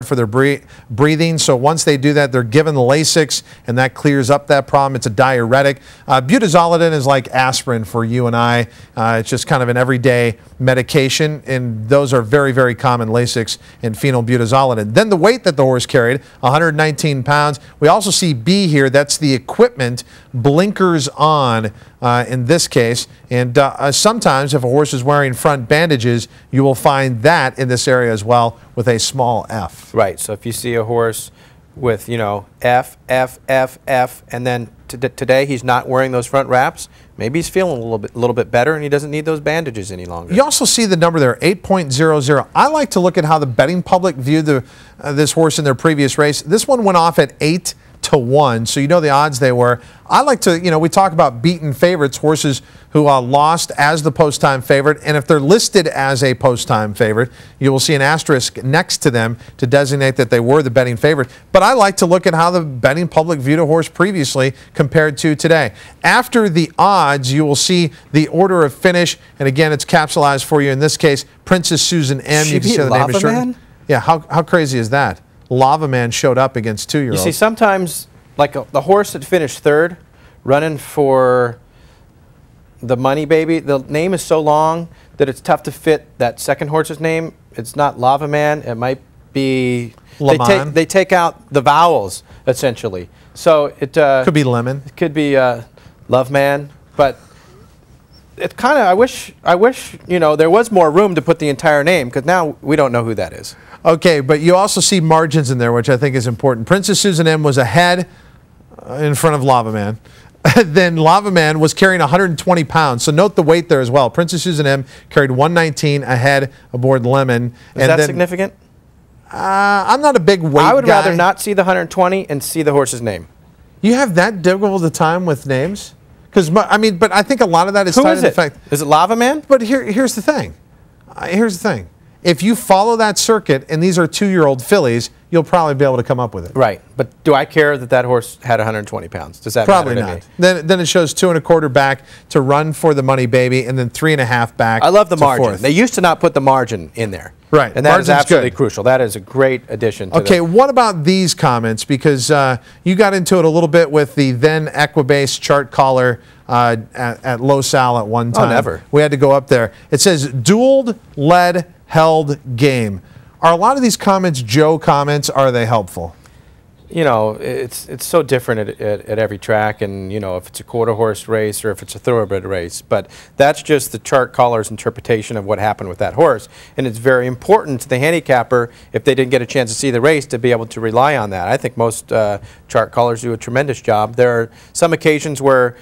for their breathing. So once they do that, they're given the Lasix, and that clears up that problem. It's a diuretic. Butazolidine is like aspirin for you and I. It's just kind of an everyday medication, and those are very, very common, Lasix and phenylbutazolidine. Then the weight that the horse carried, 119 pounds. We also see B here. That's the equipment, blinkers on in this case. And sometimes if a horse is wearing front bandages, you will find that in this area as well with a small F. Right, so if you see a horse with, F, F, F, F, and then today he's not wearing those front wraps, maybe he's feeling a little bit better and he doesn't need those bandages any longer. You also see the number there, 8.00. I like to look at how the betting public viewed this horse in their previous race. This one went off at 8-1, so you know the odds they were. I like to, we talk about beaten favorites, horses who lost as the post-time favorite, and if they're listed as a post-time favorite, you will see an asterisk next to them to designate that they were the betting favorite. But I like to look at how the betting public viewed a horse previously compared to today. After the odds, you will see the order of finish, and again, it's capsulized for you. In this case, Princess Susan M. You can see the name is short. Yeah, how crazy is that? Lava Man showed up against 2-year-olds. You see, sometimes, like the horse that finished third, running for the Money Baby, the name is so long that it's tough to fit that second horse's name. It's not Lava Man. It might be... They take out the vowels, essentially. So it... could be Lemon. It could be Love Man. But it kind of... I wish, there was more room to put the entire name, because now we don't know who that is. Okay, but you also see margins in there, which I think is important. Princess Susan M. was ahead in front of Lava Man. Then Lava Man was carrying 120 pounds. So note the weight there as well. Princess Susan M. carried 119 ahead aboard Lemon. Is that significant? I'm not a big weight guy. I would rather not see the 120 and see the horse's name. You have that difficult a time with names? Because, but I think a lot of that is tied to the fact. Is it Lava Man? But here's the thing. Here's the thing. If you follow that circuit, and these are 2-year-old fillies, you'll probably be able to come up with it. Right. But do I care that that horse had 120 pounds? Does that probably matter to not. Then it shows 2 1/4 back to run for the Money Baby, and then 3 1/2 back. I love the margin. Fourth. They used to not put the margin in there. Right. And that is absolutely crucial. That is a great addition to Okay, what about these comments? Because you got into it a little bit with the then Equibase chart caller at Los Al at one time. Oh, never. We had to go up there. It says, dueled, led, held, game. Are a lot of these comments Joe comments? Are they helpful? It's so different at every track, and if it's a quarter horse race or if it's a thoroughbred race, but that's just the chart caller's interpretation of what happened with that horse, and it's very important to the handicapper, if they didn't get a chance to see the race, to be able to rely on that. I think most chart callers do a tremendous job. There are some occasions where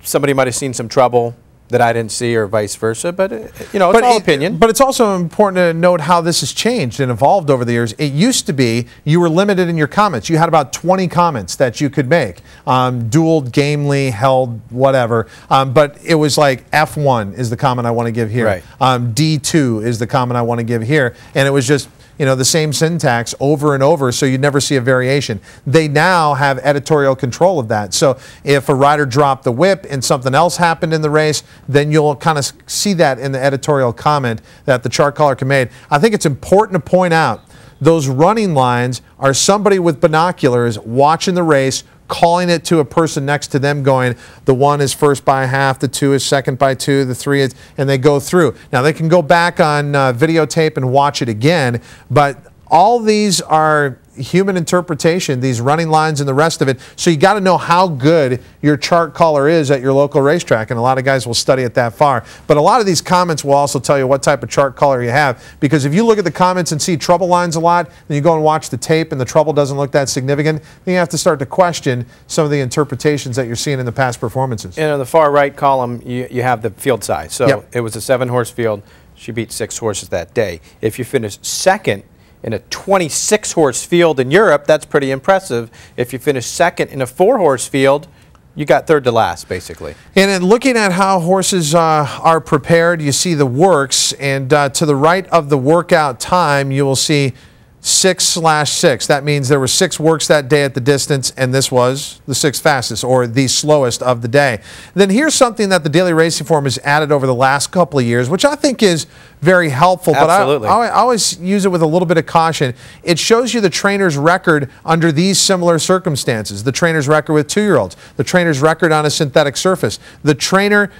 somebody might have seen some trouble that I didn't see, or vice versa, but it's all opinion. But it's also important to note how this has changed and evolved over the years. It used to be you were limited in your comments. You had about 20 comments that you could make. Dueled, gamely, held, whatever. But it was like F1 is the comment I want to give here. Right. D2 is the comment I want to give here. And it was just the same syntax over and over, so you never see a variation. They now have editorial control of that. So if a rider dropped the whip and something else happened in the race, then you'll kind of see that in the editorial comment that the chart caller can make. I think it's important to point out those running lines are somebody with binoculars watching the race, calling it to a person next to them, going, the 1 is first by 1/2, the 2 is second by 2, the 3 is, and they go through. Now they can go back on videotape and watch it again, but all these are human interpretation, these running lines and the rest of it. So you got to know how good your chart caller is at your local racetrack, and a lot of guys will study it that far. But a lot of these comments will also tell you what type of chart caller you have, because if you look at the comments and see trouble lines a lot, then you go and watch the tape and the trouble doesn't look that significant, then you have to start to question some of the interpretations that you're seeing in the past performances. And on the far right column, you have the field size. So It was a 7-horse field. She beat 6 horses that day. If you finish second in a 26-horse field in Europe, that's pretty impressive. If you finish second in a 4-horse field, you got third to last, basically. And in looking at how horses are prepared, you see the works, and to the right of the workout time, you will see 6/6. That means there were 6 works that day at the distance, and this was the 6th fastest, or the slowest of the day. Then here's something that the Daily Racing Form has added over the last couple of years, which I think is very helpful. Absolutely. But I always use it with a little bit of caution. It shows you the trainer's record under these similar circumstances. The trainer's record with 2-year-olds, the trainer's record on a synthetic surface, the trainer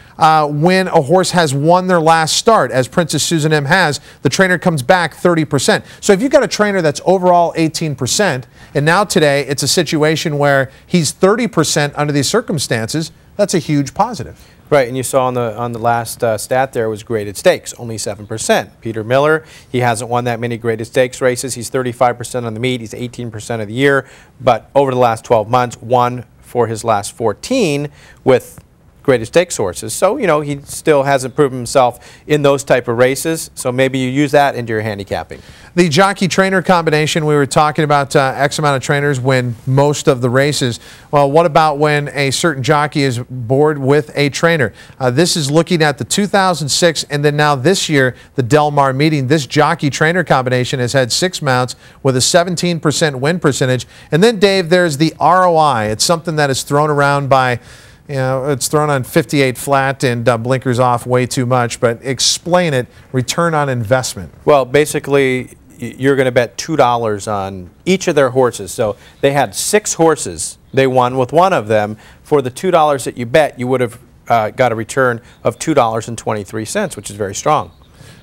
when a horse has won their last start, as Princess Susan M has, the trainer comes back 30%. So if you've got a trainer that's overall 18%, and now today it's a situation where he's 30% under these circumstances, that's a huge positive. Right, and you saw on the last stat there was graded stakes, only 7%. Peter Miller, he hasn't won that many graded stakes races. He's 35% on the meet. He's 18% of the year, but over the last 12 months, won for his last 14 with graded stakes horses. So, you know, he still hasn't proven himself in those type of races, so maybe you use that into your handicapping. The jockey-trainer combination, we were talking about X amount of trainers win most of the races. Well, what about when a certain jockey is bored with a trainer? This is looking at the 2006 and then now this year, the Del Mar meeting. This jockey-trainer combination has had 6 mounts with a 17% win percentage. And then, Dave, there's the ROI. It's something that is thrown around by, you know, it's thrown on 58 flat and blinkers off way too much, but explain it, return on investment. Well, basically, you're going to bet $2 on each of their horses. So they had 6 horses. They won with one of them. For the $2 that you bet, you would have got a return of $2.23, which is very strong.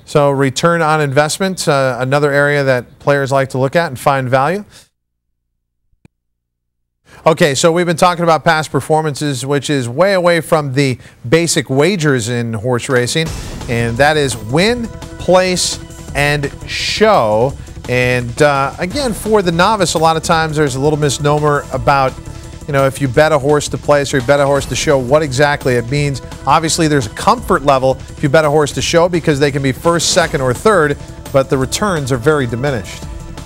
So return on investment, another area that players like to look at and find value. Okay, so we've been talking about past performances, which is way away from the basic wagers in horse racing, and that is win, place, and show. And again, for the novice, a lot of times there's a little misnomer about, you know, if you bet a horse to place or you bet a horse to show, what exactly it means. Obviously, there's a comfort level if you bet a horse to show because they can be first, second, or third, but the returns are very diminished.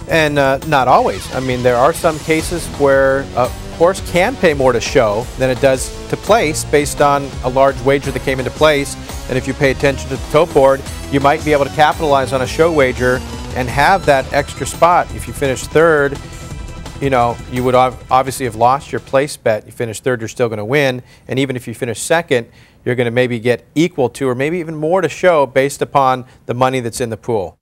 And not always. I mean, there are some cases where a horse can pay more to show than it does to place based on a large wager that came into place. And if you pay attention to the tote board, you might be able to capitalize on a show wager and have that extra spot. If you finish third, you know, you would obviously have lost your place bet. You finish third, you're still going to win. And even if you finish second, you're going to maybe get equal to or maybe even more to show based upon the money that's in the pool.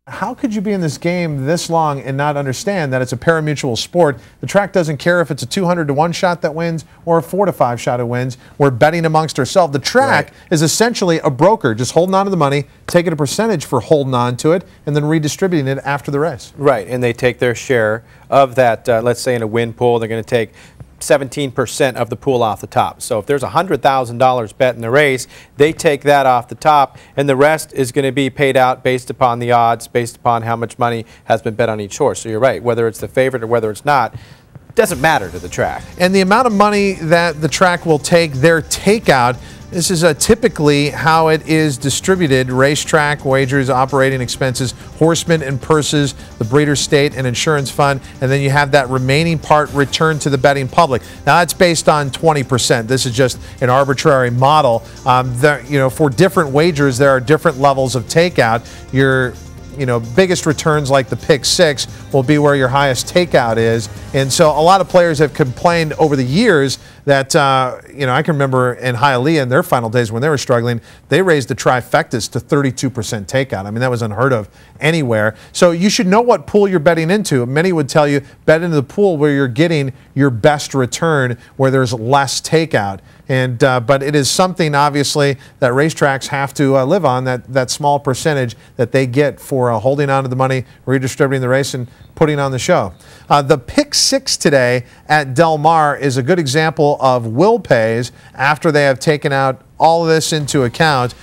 How could you be in this game this long and not understand that it's a pari-mutuel sport? The track doesn't care if it's a 200-to-1 shot that wins or a 4-to-5 shot that wins. We're betting amongst ourselves. The track is essentially a broker, just holding on to the money, taking a percentage for holding on to it, and then redistributing it after the race. Right, and they take their share of that. Let's say in a win pool, they're going to take 17% of the pool off the top. So if there's $100,000 bet in the race, they take that off the top, and the rest is going to be paid out based upon the odds, based upon how much money has been bet on each horse. So you're right, whether it's the favorite or whether it's not, it doesn't matter to the track. And the amount of money that the track will take their takeout, this is typically how it is distributed: racetrack wagers, operating expenses, horsemen and purses, the breeder state and insurance fund, and then you have that remaining part returned to the betting public. Now that's based on 20%. This is just an arbitrary model. You know, for different wagers, there are different levels of takeout. Your biggest returns like the pick 6 will be where your highest takeout is. And so a lot of players have complained over the years that, I can remember in Hialeah in their final days when they were struggling, they raised the trifectas to 32% takeout. I mean, that was unheard of anywhere. So you should know what pool you're betting into. Many would tell you, bet into the pool where you're getting your best return, where there's less takeout. And but it is something, obviously, that racetracks have to live on, that small percentage that they get for holding on to the money, redistributing the race, and putting on the show. The pick 6 today at Del Mar is a good example of will pays after they have taken out all of this into account.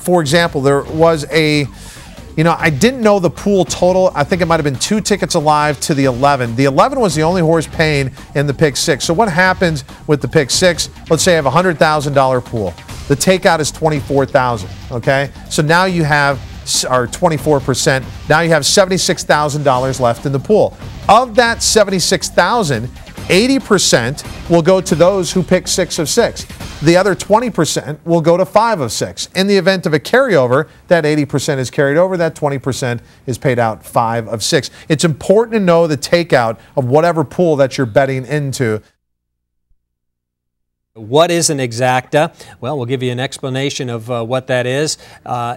For example, there was I didn't know the pool total. I think it might have been 2 tickets alive to the 11. The 11 was the only horse paying in the pick 6. So what happens with the pick 6? Let's say I have a $100,000 pool. The takeout is $24,000. Okay, so now you have, or 24%. Now you have $76,000 left in the pool. Of that $76,000, 80% will go to those who pick 6 of 6. The other 20% will go to 5 of 6. In the event of a carryover, that 80% is carried over, that 20% is paid out 5 of 6. It's important to know the takeout of whatever pool that you're betting into. What is an exacta? Well, we'll give you an explanation of what that is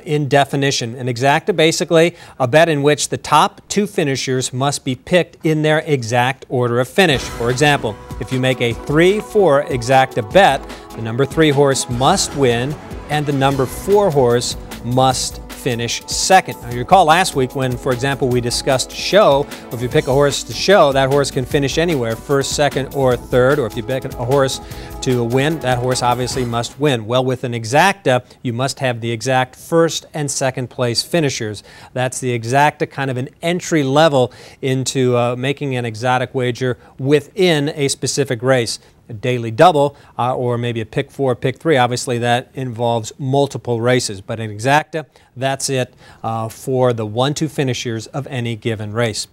in definition. An exacta, basically, a bet in which the top 2 finishers must be picked in their exact order of finish. For example, if you make a 3-4 exacta bet, the number 3 horse must win and the number 4 horse must finish second. Now, you recall last week when, for example, we discussed show. If you pick a horse to show, that horse can finish anywhere, first, second, or third. Or if you pick a horse to win, that horse obviously must win. Well, with an exacta, you must have the exact first and second place finishers. That's the exacta, kind of an entry level into making an exotic wager within a specific race. A daily double or maybe a pick 4, pick 3, obviously that involves multiple races. But an exacta, that's it for the 1-2 finishers of any given race.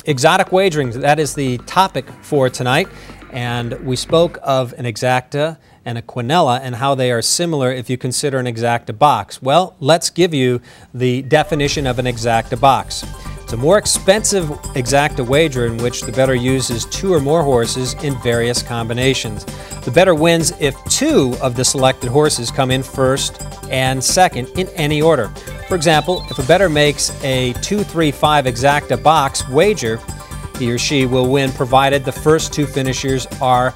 Exotic wagering, that is the topic for tonight. And we spoke of an exacta and a quinella and how they are similar if you consider an exacta box. Well, let's give you the definition of an exacta box. It's a more expensive exacta wager in which the bettor uses 2 or more horses in various combinations. The bettor wins if 2 of the selected horses come in first and second in any order. For example, if a bettor makes a 2-3-5 exacta box wager, he or she will win provided the first 2 finishers are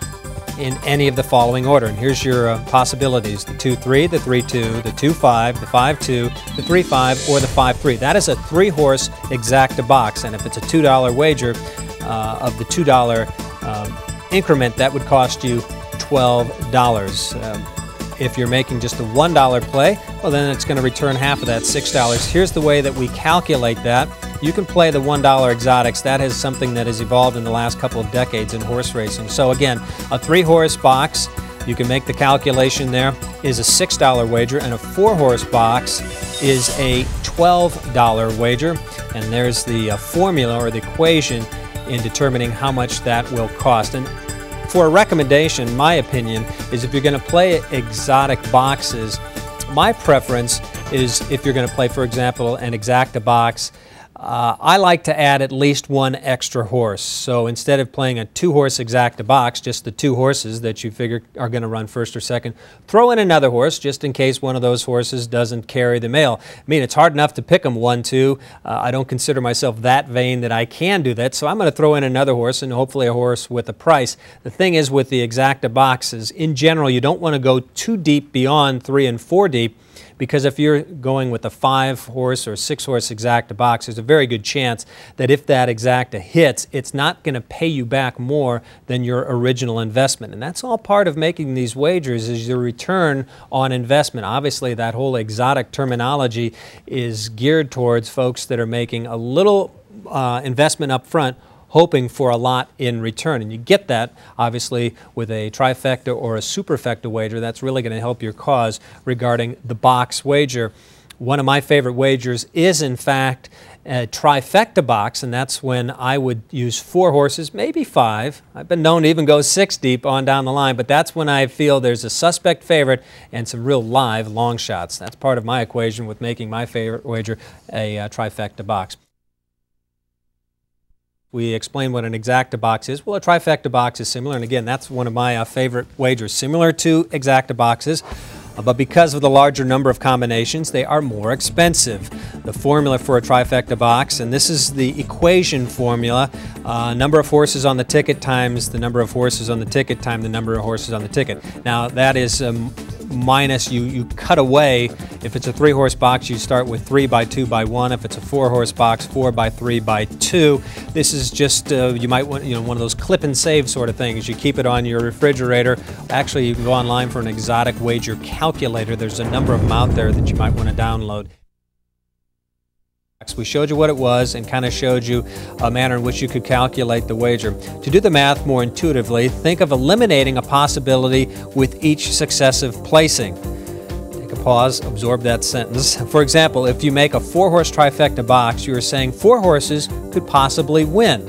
in any of the following order. And here's your possibilities: the 2-3, the 3-2, the 2-5, the 5-2, the 3-5, or the 5-3. That is a 3-horse exacta box, and if it's a $2 wager of the $2 increment, that would cost you $12. If you're making just a $1 play, well, then it's going to return half of that, $6. Here's the way that we calculate that. You can play the $1 exotics. That is something that has evolved in the last couple of decades in horse racing. So again, a 3-horse box, you can make the calculation there, is a $6 wager, and a 4-horse box is a $12 wager. And there's the formula or the equation in determining how much that will cost. And for a recommendation, my opinion, is if you're going to play exotic boxes, my preference is if you're going to play, for example, an exacta box, I like to add at least 1 extra horse. So instead of playing a 2-horse exacta box, just the 2 horses that you figure are going to run first or second, throw in another horse just in case one of those horses doesn't carry the mail. I mean, it's hard enough to pick them 1-2. I don't consider myself that vain that I can do that, so I'm going to throw in another horse and hopefully a horse with a price. The thing is with the exacta boxes, in general, you don't want to go too deep beyond 3 and 4 deep, because if you're going with a 5-horse or 6-horse exacta box, there's a very good chance that if that exacta hits, it's not going to pay you back more than your original investment. And that's all part of making these wagers, is your return on investment. Obviously, that whole exotic terminology is geared towards folks that are making a little investment up front, hoping for a lot in return. And you get that, obviously, with a trifecta or a superfecta wager. That's really going to help your cause regarding the box wager. One of my favorite wagers is, in fact, a trifecta box, and that's when I would use 4 horses, maybe 5. I've been known to even go 6 deep on down the line, but that's when I feel there's a suspect favorite and some real live long shots. That's part of my equation with making my favorite wager a trifecta box. We explain what an exacta box is. Well, a trifecta box is similar, and again, that's one of my favorite wagers, similar to exacta boxes, but because of the larger number of combinations, they are more expensive. The formula for a trifecta box, and this is the equation formula, number of horses on the ticket times the number of horses on the ticket times the number of horses on the ticket. Now, that is minus, you cut away. If it's a 3-horse box, you start with 3 by 2 by 1. If it's a 4-horse box, 4 by 3 by 2. This is just, you might want, one of those clip and save sort of things. You keep it on your refrigerator. Actually, you can go online for an exotic wager calculator. There's a number of them out there that you might want to download. We showed you what it was and kind of showed you a manner in which you could calculate the wager. To do the math more intuitively, think of eliminating a possibility with each successive placing. Take a pause, absorb that sentence. For example, if you make a 4-horse trifecta box, you are saying 4 horses could possibly win.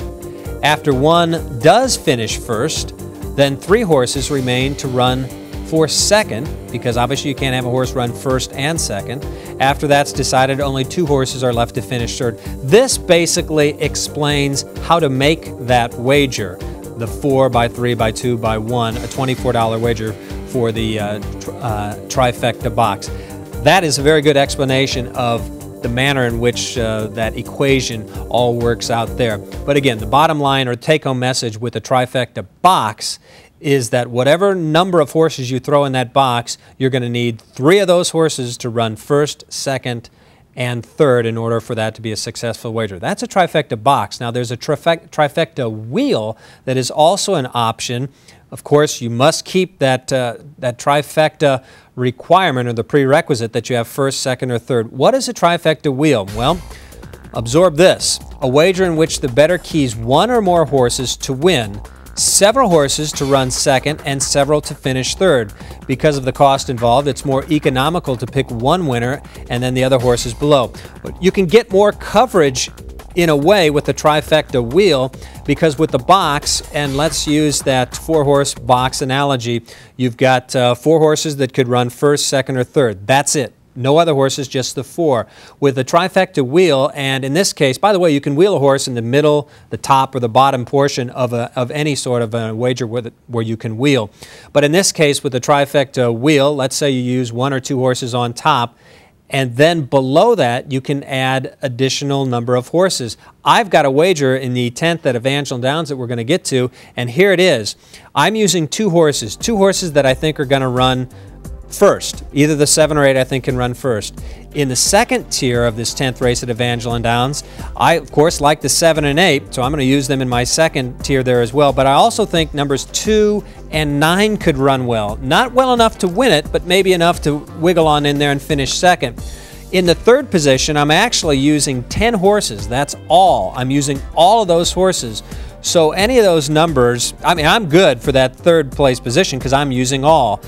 After one does finish first, then 3 horses remain to run for second, because obviously you can't have a horse run first and second. After that's decided, only 2 horses are left to finish third. This basically explains how to make that wager, the 4 by 3 by 2 by 1, a $24 wager for the trifecta box. That is a very good explanation of the manner in which that equation all works out there. But again, the bottom line or take-home message with the trifecta box is that whatever number of horses you throw in that box, you're going to need 3 of those horses to run first, second, and third in order for that to be a successful wager. That's a trifecta box. Now there's a trifecta wheel that is also an option. Of course, you must keep that trifecta requirement or the prerequisite that you have first, second, or third. What is a trifecta wheel? Well, absorb this. A wager in which the bettor keys 1 or more horses to win, several horses to run second, and several to finish third. Because of the cost involved, it's more economical to pick one winner and then the other horses below. But you can get more coverage in a way with the trifecta wheel, because with the box, and let's use that 4-horse box analogy, you've got 4 horses that could run first, second, or third. That's it. No other horses, just the 4. With the trifecta wheel, and in this case, by the way, you can wheel a horse in the middle, the top, or the bottom portion of any sort of a wager where you can wheel. But in this case, with the trifecta wheel, let's say you use 1 or 2 horses on top, and then below that, you can add additional number of horses. I've got a wager in the 10th at Evangeline Downs that we're going to get to, and here it is. I'm using 2 horses that I think are going to run first. Either the 7 or 8 I think can run first. In the second tier of this 10th race at Evangeline Downs, I of course like the 7 and 8, so I'm going to use them in my second tier there as well. But I also think numbers 2 and 9 could run well. Not well enough to win it, but maybe enough to wiggle on in there and finish second. In the third position, I'm actually using 10 horses. That's all. I'm using all of those horses. So any of those numbers, I mean, I'm good for that third place position because I'm using all.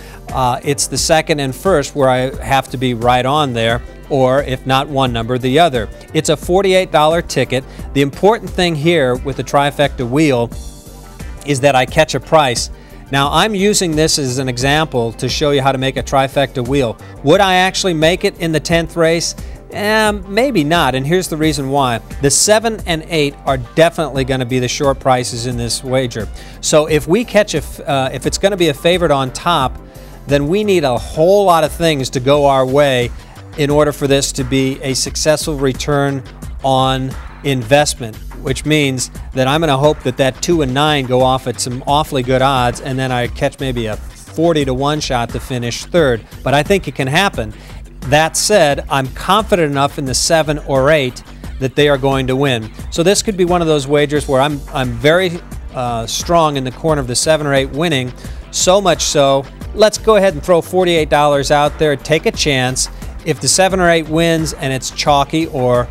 It's the second and first where I have to be right on there, or if not one number, the other. It's a $48 ticket. The important thing here with the trifecta wheel is that I catch a price. Now, I'm using this as an example to show you how to make a trifecta wheel. Would I actually make it in the 10th race? Maybe not, and here's the reason why. The 7 and 8 are definitely going to be the short prices in this wager. So if we catch if it's going to be a favorite on top, then we need a whole lot of things to go our way in order for this to be a successful return on investment, which means that I'm going to hope that that 2 and 9 go off at some awfully good odds, and then I catch maybe a 40-to-1 shot to finish third. But I think it can happen. That said, I'm confident enough in the 7 or 8 that they are going to win. So this could be one of those wagers where I'm very strong in the corner of the 7 or 8 winning. So much so, let's go ahead and throw $48 out there, take a chance. If the 7 or 8 wins and it's chalky or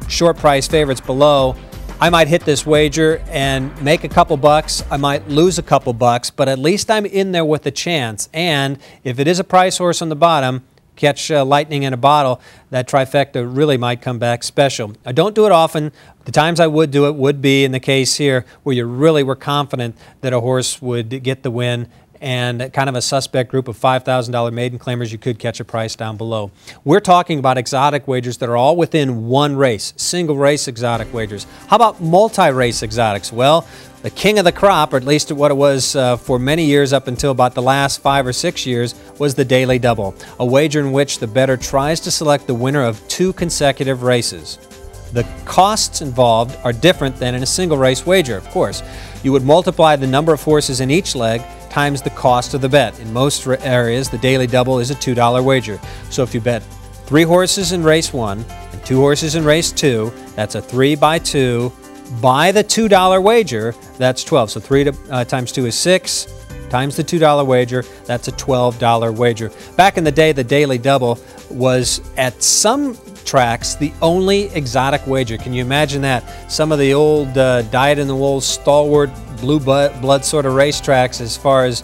short price favorites below, I might hit this wager and make a couple bucks. I might lose a couple bucks, but at least I'm in there with a chance. And if it is a price horse on the bottom, catch lightning in a bottle, that trifecta really might come back special. I don't do it often. The times I would do it would be in the case here where you really were confident that a horse would get the win, and kind of a suspect group of $5,000 maiden claimers, you could catch a price down below. We're talking about exotic wagers that are all within one race, single race exotic wagers. How about multi-race exotics? Well, the king of the crop, or at least what it was for many years up until about the last 5 or 6 years, was the Daily Double, a wager in which the bettor tries to select the winner of 2 consecutive races. The costs involved are different than in a single race wager, of course. You would multiply the number of horses in each leg times the cost of the bet. In most areas, the Daily Double is a $2 wager. So if you bet 3 horses in race 1 and 2 horses in race 2, that's a 3 by 2. By the $2 wager, that's 12. So 3 times 2 is 6. Times the $2 wager, that's a $12 wager. Back in the day, the Daily Double was, at some tracks, the only exotic wager. Can you imagine that? Some of the old dyed-in-the-wool, stalwart, blue blood sort of racetracks, as far as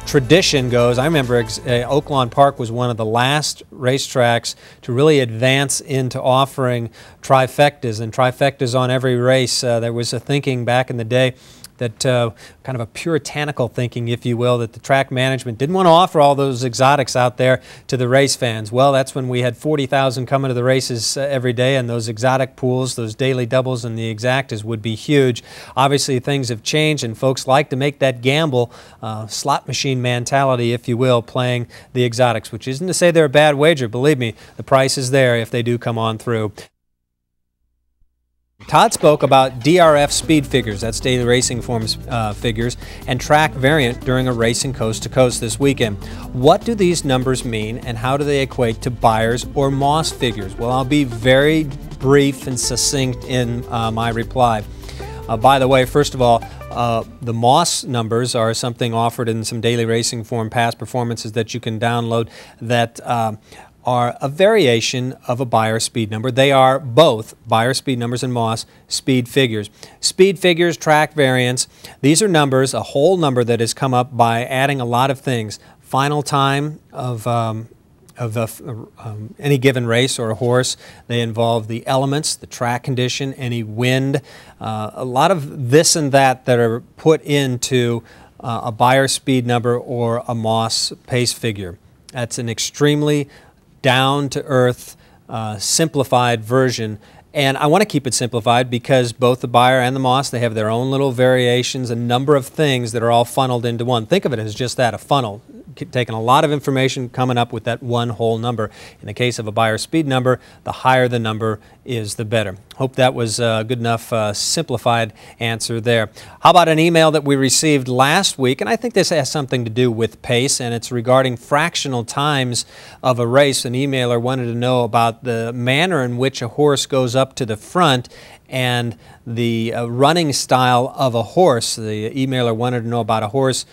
tradition goes, I remember Oaklawn Park was one of the last racetracks to really advance into offering trifectas, and trifectas on every race. There was a thinking back in the day that kind of a puritanical thinking, if you will, that the track management didn't want to offer all those exotics out there to the race fans. Well, that's when we had 40,000 coming to the races every day, and those exotic pools, those daily doubles and the exactas would be huge. Obviously, things have changed, and folks like to make that gamble, slot machine mentality, if you will, playing the exotics, which isn't to say they're a bad wager. Believe me, the price is there if they do come on through. Todd spoke about DRF speed figures, that's daily racing forms figures, and track variant during a racing coast to coast this weekend. What do these numbers mean, and how do they equate to Beyers or Moss figures? Well, I'll be very brief and succinct in my reply. By the way, first of all, the Moss numbers are something offered in some daily racing form past performances that you can download that are a variation of a Beyers speed number. They are both Beyers speed numbers and Moss speed figures. Speed figures, track variants, these are numbers, a whole number that has come up by adding a lot of things. Final time of any given race or a horse. They involve the elements, the track condition, any wind, a lot of this and that that are put into a Beyers speed number or a Moss pace figure. That's an extremely down-to-earth, simplified version. And I want to keep it simplified because both the Beyers and the Moss, they have their own little variations, a number of things that are all funneled into one. Think of it as just that, a funnel, taking a lot of information, coming up with that one whole number. In the case of a Beyers speed number, the higher the number is the better. Hope that was a good enough simplified answer there. How about an email that we received last week? And I think this has something to do with pace, and it's regarding fractional times of a race. An emailer wanted to know about the manner in which a horse goes up to the front and the running style of a horse. The emailer wanted to know about a horse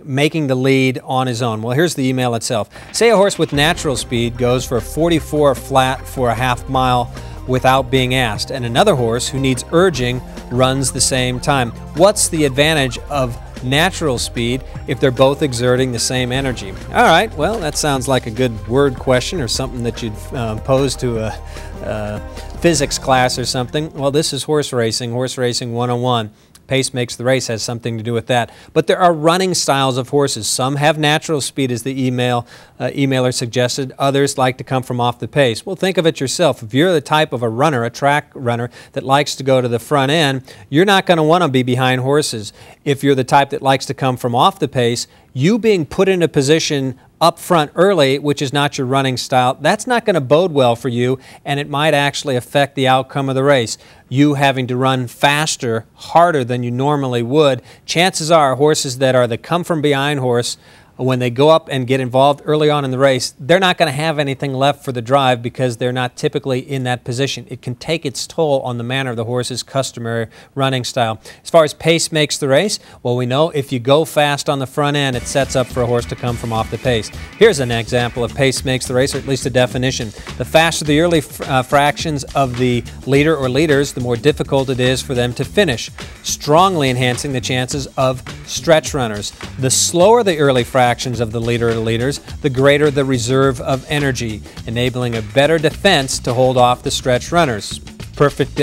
making the lead on his own. Well, here's the email itself. Say a horse with natural speed goes for 44 flat for a half mile without being asked, and another horse who needs urging runs the same time. What's the advantage of natural speed if they're both exerting the same energy? All right, well, that sounds like a good word question or something that you'd pose to a physics class or something. Well, this is Horse Racing 101. Pace makes the race has something to do with that. But there are running styles of horses. Some have natural speed, as the emailer suggested. Others like to come from off the pace. Well, think of it yourself. If you're the type of a runner, a track runner, that likes to go to the front end, you're not going to want to be behind horses. If you're the type that likes to come from off the pace, you being put in a position up front early, which is not your running style, that's not going to bode well for you, and it might actually affect the outcome of the race. You having to run faster, harder than you normally would. Chances are horses that are the come from behind horse, when they go up and get involved early on in the race, they're not going to have anything left for the drive because they're not typically in that position. It can take its toll on the manner of the horse's customary running style. As far as pace makes the race, well, we know if you go fast on the front end, it sets up for a horse to come from off the pace. Here's an example of pace makes the race, or at least a definition. The faster the early fractions of the leader or leaders, the more difficult it is for them to finish, strongly enhancing the chances of stretch runners. The slower the early fractions of the leader or leaders, the greater the reserve of energy, enabling a better defense to hold off the stretch runners. Perfect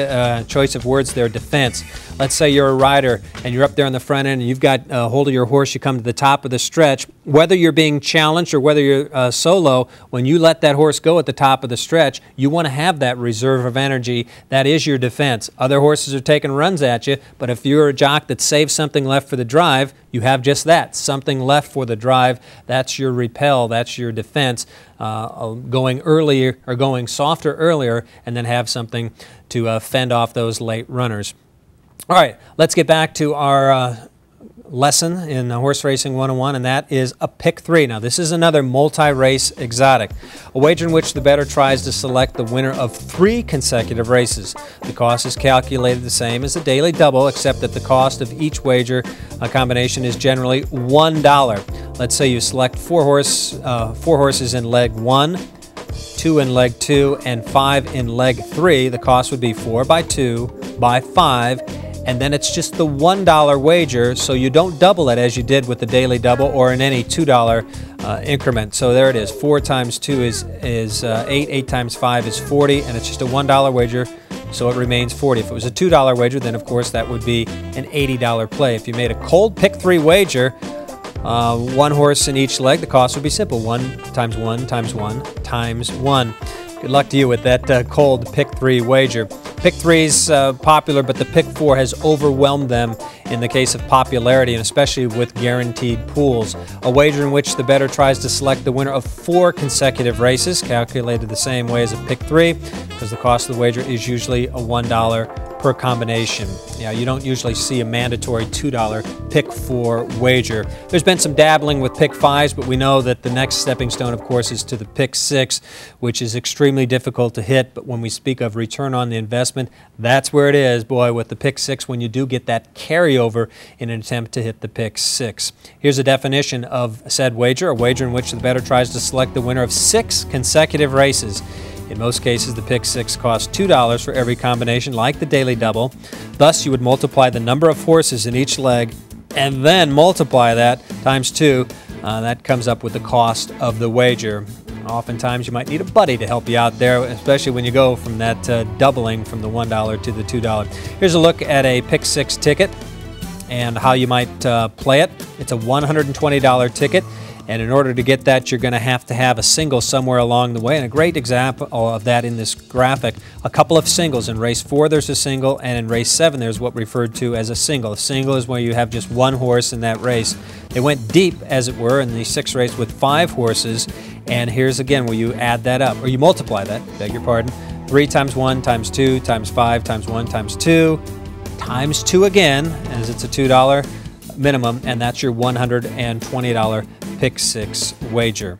choice of words there, defense. Let's say you're a rider and you're up there on the front end and you've got a hold of your horse, you come to the top of the stretch. Whether you're being challenged or whether you're solo, when you let that horse go at the top of the stretch, you want to have that reserve of energy. That is your defense. Other horses are taking runs at you, but if you're a jock that saves something left for the drive, you have just that, something left for the drive. That's your repel, that's your defense. Going earlier or going softer earlier, and then have something to fend off those late runners. All right, let's get back to our lesson in Horse Racing 101, and that is a pick three. Now, this is another multi-race exotic, a wager in which the bettor tries to select the winner of 3 consecutive races. The cost is calculated the same as a daily double, except that the cost of each wager combination is generally $1. Let's say you select 4 horses in leg 1, 2 in leg 2, and 5 in leg 3. The cost would be 4 by 2 by 5 and then it's just the $1 wager, so you don't double it as you did with the daily double or in any $2 increment. So there it is. 4 times 2 is 8. 8 times 5 is 40, and it's just a $1 wager, so it remains 40. If it was a $2 wager, then of course that would be an $80 play. If you made a cold pick 3 wager, 1 horse in each leg, the cost would be simple: 1 times 1 times 1 times 1. Good luck to you with that cold pick 3 wager. Pick 3 is popular, but the pick 4 has overwhelmed them in the case of popularity, and especially with guaranteed pools. A wager in which the bettor tries to select the winner of 4 consecutive races, calculated the same way as a pick 3, because the cost of the wager is usually a $1 per combination. Yeah, you don't usually see a mandatory $2 pick 4 wager. There's been some dabbling with pick 5s, but we know that the next stepping stone, of course, is to the pick 6, which is extremely difficult to hit. But when we speak of return on the investment, that's where it is, boy, with the pick 6, when you do get that carryover in an attempt to hit the pick 6. Here's a definition of said wager: a wager in which the bettor tries to select the winner of 6 consecutive races. In most cases, the pick 6 costs $2 for every combination, like the daily double. Thus, you would multiply the number of horses in each leg and then multiply that times 2. That comes up with the cost of the wager. Oftentimes, you might need a buddy to help you out there, especially when you go from that doubling from the $1 to the $2. Here's a look at a pick 6 ticket and how you might play it. It's a $120 ticket. And in order to get that, you're going to have a single somewhere along the way. And a great example of that in this graphic, a couple of singles. In race 4, there's a single, and in race 7, there's what referred to as a single. A single is where you have just 1 horse in that race. They went deep, as it were, in the 6th race with 5 horses. And here's again where you add that up, or you multiply that, beg your pardon. 3 times 1 times 2 times 5 times 1 times 2 times 2 again, as it's a $2 minimum, and that's your $120 pick 6 wager.